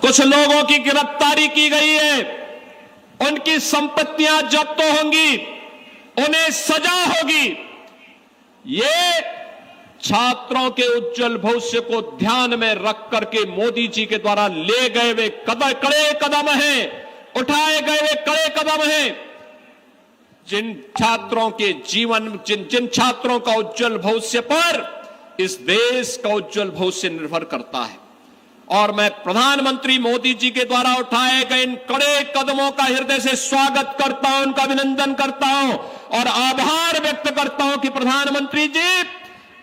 कुछ लोगों की गिरफ्तारी की गई है, उनकी संपत्तियां जब्त होंगी, उन्हें सजा होगी। ये छात्रों के उज्जवल भविष्य को ध्यान में रख करके मोदी जी के द्वारा ले गए वे कड़े कदम हैं, उठाए गए वे कड़े कदम हैं। जिन छात्रों के जीवन, जिन छात्रों का उज्जवल भविष्य पर इस देश का उज्जवल भविष्य निर्भर करता है। और मैं प्रधानमंत्री मोदी जी के द्वारा उठाए गए इन कड़े कदमों का हृदय से स्वागत करता हूं, उनका अभिनंदन करता हूं और आभार व्यक्त करता हूं कि प्रधानमंत्री जी,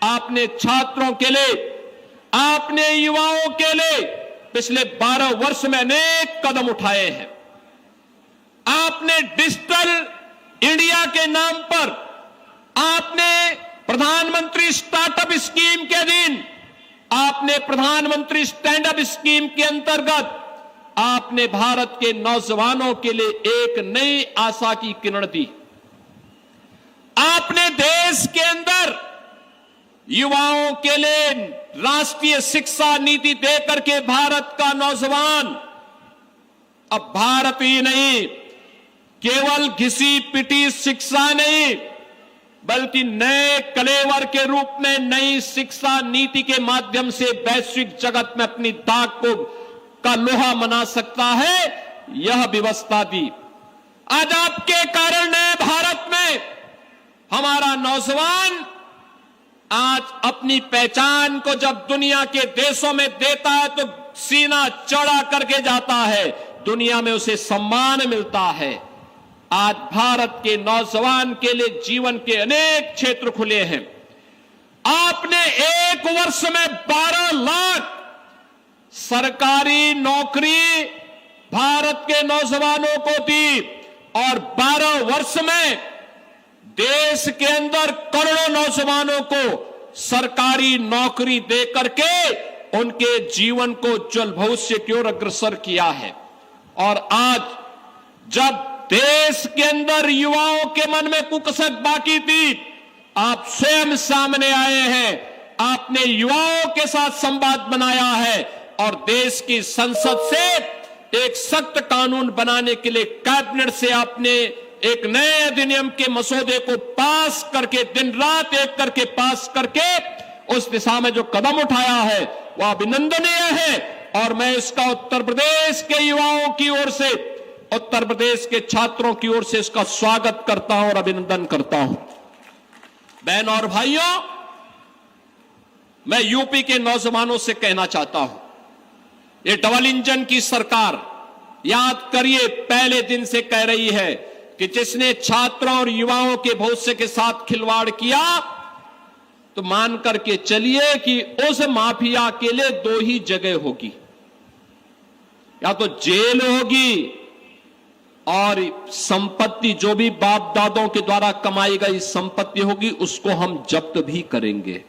आपने छात्रों के लिए, आपने युवाओं के लिए पिछले 12 वर्ष में अनेक कदम उठाए हैं। आपने डिजिटल इंडिया के नाम पर, आपने प्रधानमंत्री स्टार्टअप स्कीम के अधीन, आपने प्रधानमंत्री स्टैंड अप स्कीम के अंतर्गत आपने भारत के नौजवानों के लिए एक नई आशा की किरण दी। आपने देश के अंदर युवाओं के लिए राष्ट्रीय शिक्षा नीति देकर के भारत का नौजवान अब भारत ही नहीं, केवल घिसी पिटी शिक्षा नहीं, बल्कि नए कलेवर के रूप में नई शिक्षा नीति के माध्यम से वैश्विक जगत में अपनी दाग का लोहा मना सकता है, यह व्यवस्था दी। आज आपके कारण नए भारत में हमारा नौजवान आज अपनी पहचान को जब दुनिया के देशों में देता है तो सीना चढ़ा करके जाता है, दुनिया में उसे सम्मान मिलता है। आज भारत के नौजवान के लिए जीवन के अनेक क्षेत्र खुले हैं। आपने एक वर्ष में 12 लाख सरकारी नौकरी भारत के नौजवानों को दी और 12 वर्ष में देश के अंदर करोड़ों नौजवानों को सरकारी नौकरी देकर के उनके जीवन को उज्जवल भविष्य की ओर अग्रसर किया है। और आज जब देश के अंदर युवाओं के मन में कुकसक बाकी थी, आप स्वयं सामने आए हैं, आपने युवाओं के साथ संवाद बनाया है और देश की संसद से एक सख्त कानून बनाने के लिए कैबिनेट से आपने एक नए अधिनियम के मसौदे को पास करके, दिन रात एक करके पास करके उस दिशा में जो कदम उठाया है वह अभिनंदनीय है। और मैं इसका उत्तर प्रदेश के युवाओं की ओर से, उत्तर प्रदेश के छात्रों की ओर से इसका स्वागत करता हूं और अभिनंदन करता हूं। बहन और भाइयों, मैं यूपी के नौजवानों से कहना चाहता हूं, ये डबल इंजन की सरकार याद करिए पहले दिन से कह रही है कि जिसने छात्रों और युवाओं के भविष्य के साथ खिलवाड़ किया तो मान करके चलिए कि उस माफिया के लिए 2 ही जगह होगी, या तो जेल होगी और संपत्ति जो भी बाप दादों के द्वारा कमाई गई संपत्ति होगी उसको हम जब्त भी करेंगे।